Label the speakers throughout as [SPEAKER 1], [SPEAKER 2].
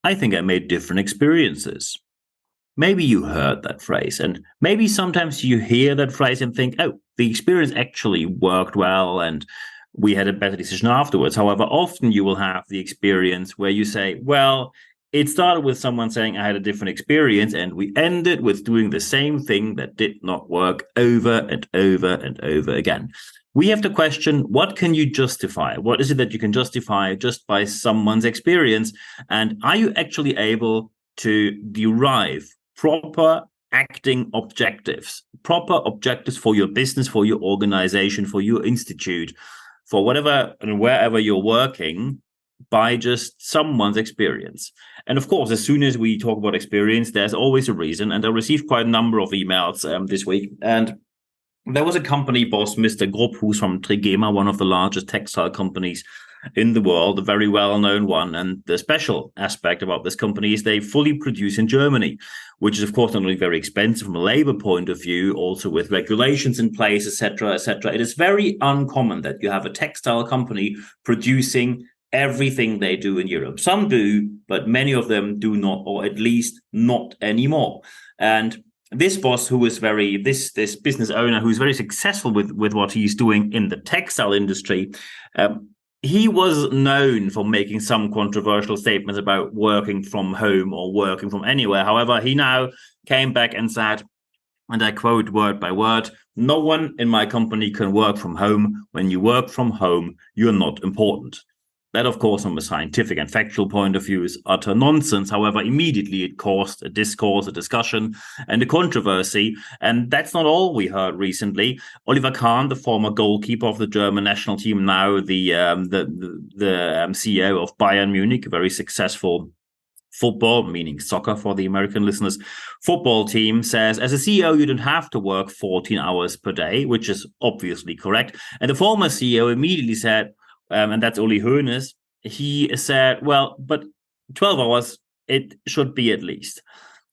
[SPEAKER 1] I think I made different experiences. Maybe you heard that phrase, and maybe sometimes you hear that phrase and think, oh, the experience actually worked well and we had a better decision afterwards. However, often you will have the experience where you say, well, it started with someone saying I had a different experience, and we ended with doing the same thing that did not work over and over and over again. We have to question, what can you justify? What is it that you can justify just by someone's experience? And are you actually able to derive proper acting objectives for your business, for your organization, for your institute, for whatever and wherever you're working, by just someone's experience? And of course, as soon as we talk about experience, there's always a reason. And I received quite a number of emails this week. And there was a company boss, Mr. Grupp, who's from Trigema, one of the largest textile companies in the world, a very well-known one. And the special aspect about this company is they fully produce in Germany, which is, of course, not only very expensive from a labor point of view, also with regulations in place, etc., etc. It is very uncommon that you have a textile company producing everything they do in Europe. Some do, but many of them do not, or at least not anymore. And this boss, who is this business owner, who's very successful with what he's doing in the textile industry, he was known for making some controversial statements about working from home or working from anywhere. However, he now came back and said, and I quote word by word, "No one in my company can work from home. When you work from home, you're not important." That, of course, from a scientific and factual point of view, is utter nonsense. However, immediately it caused a discourse, a discussion, and a controversy. And that's not all we heard recently. Oliver Kahn, the former goalkeeper of the German national team, now the CEO of Bayern Munich, a very successful football, meaning soccer for the American listeners, football team, says, as a CEO, you don't have to work 14 hours per day, which is obviously correct. And the former CEO immediately said, and that's Uli Hoeneß, he said, well, but 12 hours, it should be at least.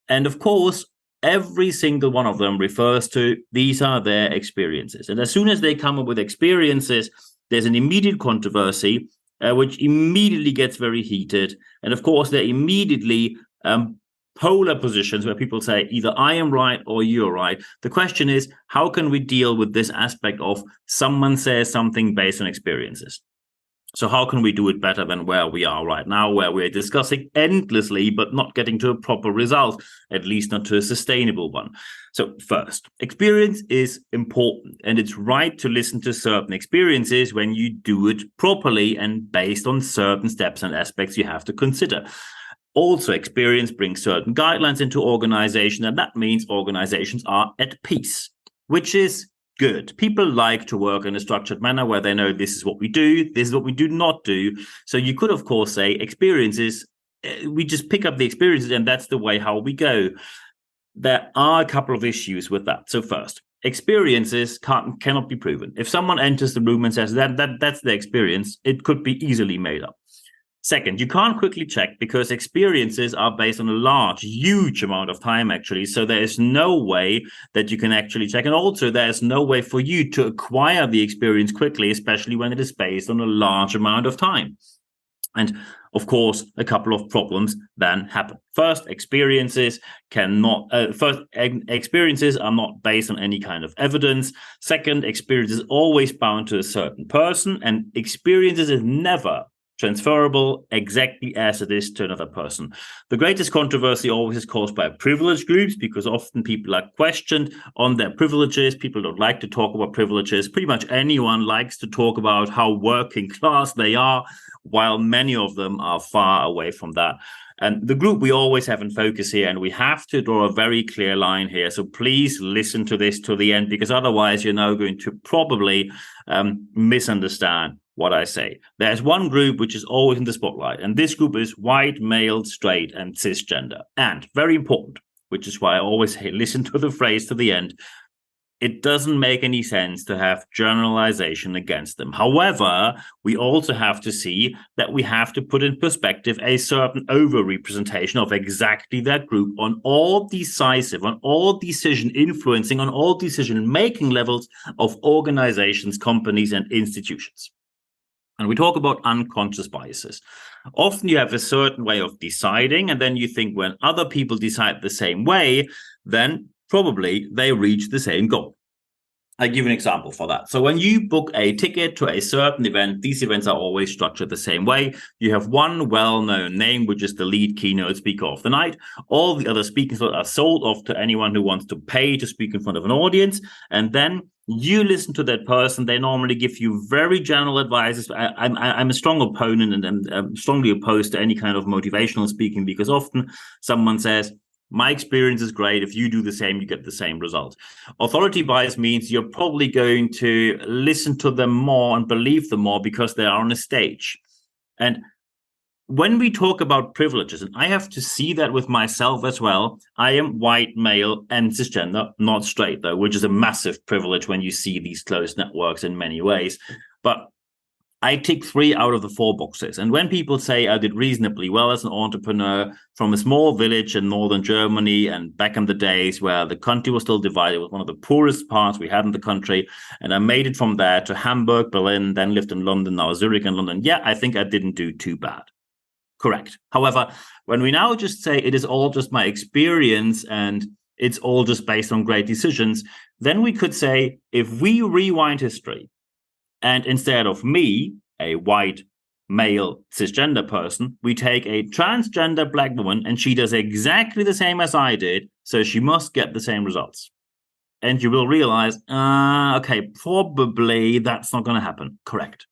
[SPEAKER 1] And of course, every single one of them refers to these are their experiences. And as soon as they come up with experiences, there's an immediate controversy, which immediately gets very heated. And of course, they're immediately polar positions where people say either I am right or you're right. The question is, how can we deal with this aspect of someone says something based on experiences? So how can we do it better than where we are right now, where we're discussing endlessly, but not getting to a proper result, at least not to a sustainable one? So first, experience is important, and it's right to listen to certain experiences when you do it properly and based on certain steps and aspects you have to consider. Also, experience brings certain guidelines into organization, and that means organizations are at peace, which is good. People like to work in a structured manner where they know this is what we do, this is what we do not do. So you could, of course, say experiences, we just pick up the experiences and that's the way how we go. There are a couple of issues with that. So first, experiences cannot be proven. If someone enters the room and says that's the experience, it could be easily made up. Second, you can't quickly check because experiences are based on a huge amount of time, actually. So there is no way that you can actually check. And also, there's no way for you to acquire the experience quickly, especially when it is based on a large amount of time. And of course, a couple of problems then happen. First, experiences are not based on any kind of evidence. Second, experience is always bound to a certain person, and experiences is never transferable exactly as it is to another person. The greatest controversy always is caused by privilege groups because often people are questioned on their privileges. People don't like to talk about privileges. Pretty much anyone likes to talk about how working class they are, while many of them are far away from that. And the group we always have in focus here, and we have to draw a very clear line here. So please listen to this to the end, because otherwise you're now going to probably misunderstand what I say. There's one group which is always in the spotlight, and this group is white, male, straight, and cisgender. And very important, which is why I always listen to the phrase to the end, it doesn't make any sense to have generalization against them. However, we also have to see that we have to put in perspective a certain overrepresentation of exactly that group on all decisive, on all decision influencing, on all decision making levels of organizations, companies, and institutions. And we talk about unconscious biases. Often you have a certain way of deciding, and then you think when other people decide the same way, then probably they reach the same goal. I give an example for that. So when you book a ticket to a certain event, these events are always structured the same way. You have one well-known name, which is the lead keynote speaker of the night. All the other speaking slots are sold off to anyone who wants to pay to speak in front of an audience. And then you listen to that person. They normally give you very general advice. I'm a strong opponent and I'm strongly opposed to any kind of motivational speaking, because often someone says, my experience is great. If you do the same, you get the same result. Authority bias means you're probably going to listen to them more and believe them more because they are on a stage. And when we talk about privileges, and I have to see that with myself as well, I am white, male, and cisgender, not straight though, which is a massive privilege when you see these closed networks in many ways. But I tick 3 out of the 4 boxes. And when people say I did reasonably well as an entrepreneur from a small village in northern Germany, and back in the days where the country was still divided, it was one of the poorest parts we had in the country, and I made it from there to Hamburg, Berlin, then lived in London, now Zurich and London. Yeah, I think I didn't do too bad. Correct. However, when we now just say it is all just my experience and it's all just based on great decisions, then we could say, if we rewind history, and instead of me, a white, male, cisgender person, we take a transgender black woman and she does exactly the same as I did, so she must get the same results. And you will realize, okay, probably that's not going to happen. Correct.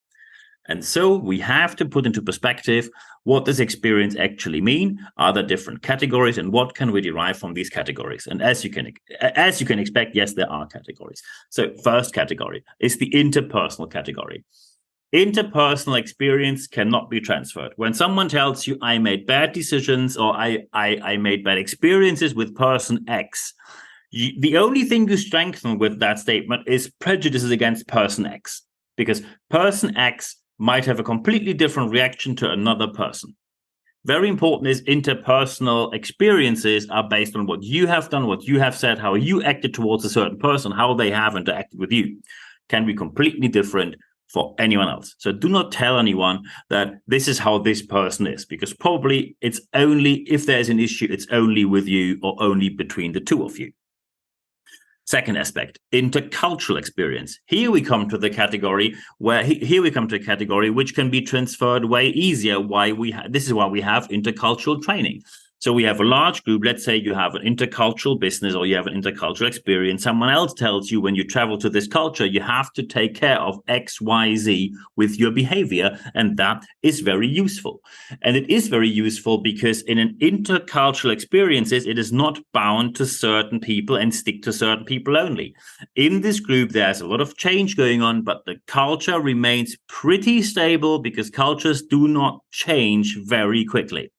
[SPEAKER 1] And so we have to put into perspective, what does experience actually mean? Are there different categories, and what can we derive from these categories? And as you can expect, yes, there are categories. So first category is the interpersonal category. Interpersonal experience cannot be transferred. When someone tells you I made bad decisions or I made bad experiences with person X, the only thing you strengthen with that statement is prejudices against person X, because person X might have a completely different reaction to another person. Very important is interpersonal experiences are based on what you have done, what you have said, how you acted towards a certain person, how they have interacted with you. Can be completely different for anyone else. So do not tell anyone that this is how this person is, because probably it's only, if there's an issue, it's only with you or only between the two of you. Second aspect, intercultural experience. Here we come to the category which can be transferred way easier. This is why we have intercultural training. So we have a large group. Let's say you have an intercultural business or you have an intercultural experience. Someone else tells you when you travel to this culture, you have to take care of X, Y, Z with your behavior. And that is very useful. And it is very useful because in an intercultural experiences, it is not bound to certain people and stick to certain people only. In this group, there's a lot of change going on, but the culture remains pretty stable because cultures do not change very quickly.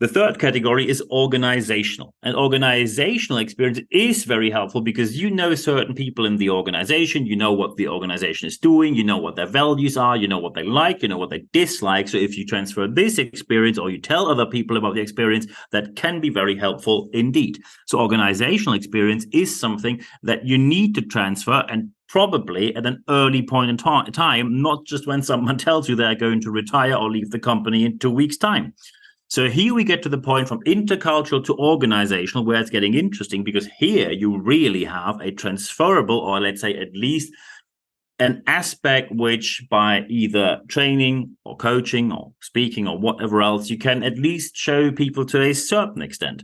[SPEAKER 1] The third category is organizational. And organizational experience is very helpful because you know certain people in the organization, you know what the organization is doing, you know what their values are, you know what they like, you know what they dislike. So if you transfer this experience or you tell other people about the experience, that can be very helpful indeed. So organizational experience is something that you need to transfer, and probably at an early point in time, not just when someone tells you they're going to retire or leave the company in 2 weeks' time. So here we get to the point from intercultural to organizational, where it's getting interesting, because here you really have a transferable, or let's say at least an aspect which by either training or coaching or speaking or whatever else, you can at least show people to a certain extent.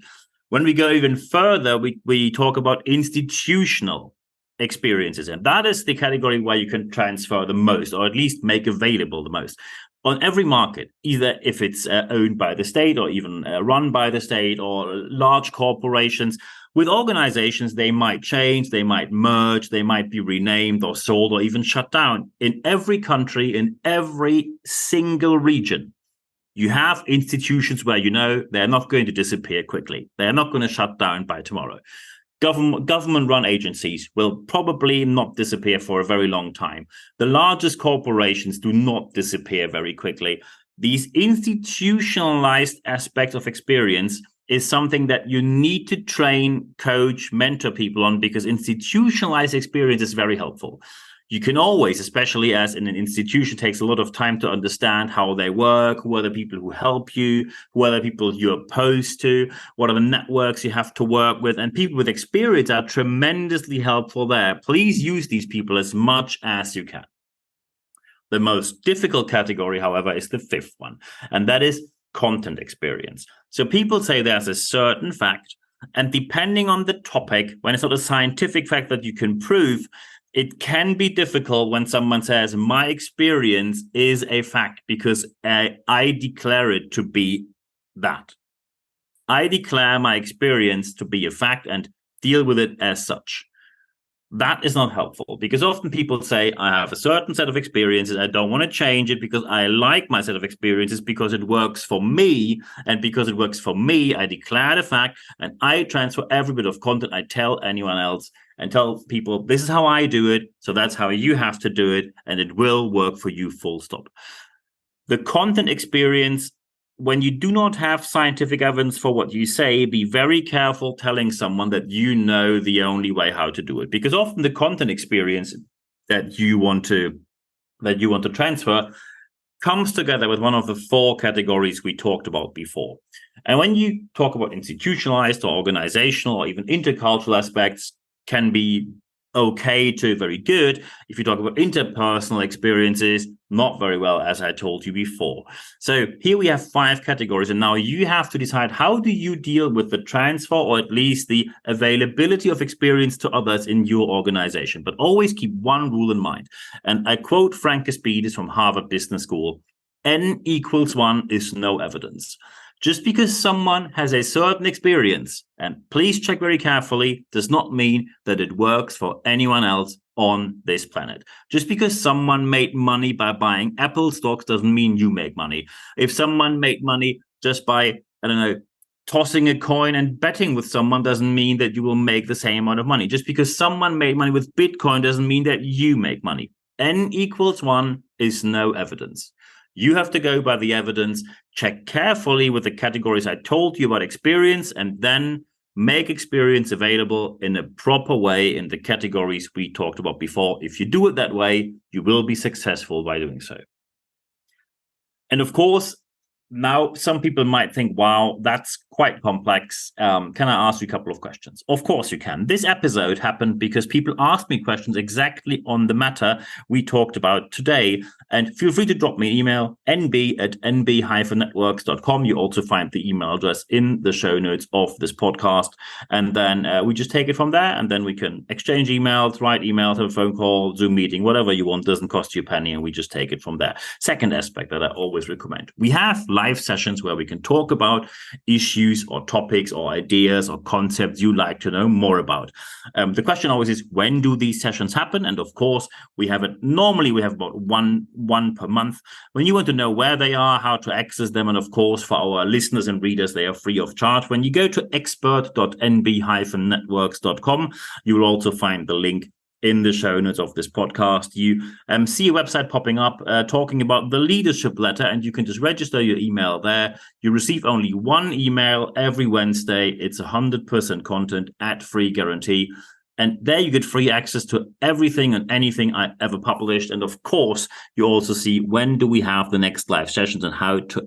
[SPEAKER 1] When we go even further, we talk about institutional experiences, and that is the category where you can transfer the most, or at least make available the most. On every market, either if it's owned by the state or even run by the state, or large corporations. With organizations, they might change, they might merge, they might be renamed or sold or even shut down. In every country, in every single region, you have institutions where you know they're not going to disappear quickly. They're not going to shut down by tomorrow. Government-run agencies will probably not disappear for a very long time. The largest corporations do not disappear very quickly. These institutionalized aspects of experience is something that you need to train, coach, mentor people on, because institutionalized experience is very helpful. You can always, especially as in an institution, takes a lot of time to understand how they work, who are the people who help you, who are the people you're opposed to, what are the networks you have to work with. And people with experience are tremendously helpful there. Please use these people as much as you can. The most difficult category, however, is the fifth one, and that is content experience. So people say there's a certain fact, and depending on the topic, when it's not a scientific fact that you can prove, it can be difficult when someone says, my experience is a fact because I declare it to be that. I declare my experience to be a fact and deal with it as such. That is not helpful because often people say, I have a certain set of experiences. I don't want to change it because I like my set of experiences because it works for me. And because it works for me, I declare the fact and I transfer every bit of content I tell anyone else and tell people, this is how I do it. So that's how you have to do it. And it will work for you, full stop. The content experience, when you do not have scientific evidence for what you say, be very careful telling someone that you know the only way how to do it. Because often the content experience that you want to transfer comes together with one of the four categories we talked about before. And when you talk about institutionalized or organizational or even intercultural aspects, can be okay to very good. If you talk about interpersonal experiences, not very well, as I told you before. So here we have 5 categories, and now you have to decide, how do you deal with the transfer or at least the availability of experience to others in your organization? But always keep one rule in mind. And I quote Frank Caspides from Harvard Business School, N equals 1 is no evidence. Just because someone has a certain experience, and please check very carefully, does not mean that it works for anyone else on this planet. Just because someone made money by buying Apple stocks doesn't mean you make money. If someone made money just by, tossing a coin and betting with someone doesn't mean that you will make the same amount of money. Just because someone made money with Bitcoin doesn't mean that you make money. N equals 1 is no evidence. You have to go by the evidence, check carefully with the categories I told you about experience, and then make experience available in a proper way in the categories we talked about before. If you do it that way, you will be successful by doing so. And of course, now some people might think, wow, that's quite complex. Can I ask you a couple of questions? Of course you can. This episode happened because people asked me questions exactly on the matter we talked about today. And feel free to drop me an email, nb@nb-networks.com. You also find the email address in the show notes of this podcast. And then we just take it from there. And then we can exchange emails, write emails, have a phone call, Zoom meeting, whatever you want. Doesn't cost you a penny. And we just take it from there. Second aspect that I always recommend. We have live sessions where we can talk about issues or topics or ideas or concepts you like to know more about. The question always is, when do these sessions happen? And of course, normally we have about one per month. When you want to know where they are, how to access them, and of course, for our listeners and readers, they are free of charge. When you go to expert.nb-networks.com, you will also find the link in the show notes of this podcast. You see a website popping up talking about the leadership letter, and you can just register your email there. You receive only one email every Wednesday. It's 100% content at free guarantee. And there you get free access to everything and anything I ever published. And of course, you also see when do we have the next live sessions and how to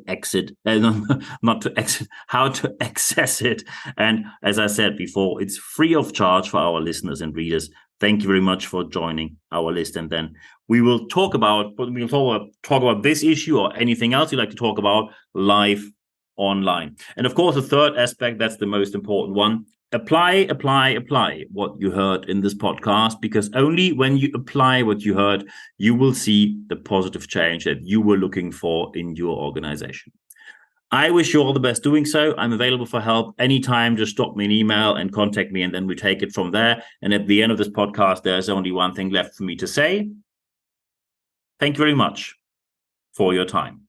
[SPEAKER 1] how to access it. And as I said before, it's free of charge for our listeners and readers. Thank you very much for joining our list. And then we will talk about this issue or anything else you'd like to talk about live online. And of course, the third aspect, that's the most important one. Apply what you heard in this podcast, because only when you apply what you heard, you will see the positive change that you were looking for in your organization. I wish you all the best doing so. I'm available for help anytime. Just drop me an email and contact me, and then we take it from there. And at the end of this podcast, there's only one thing left for me to say. Thank you very much for your time.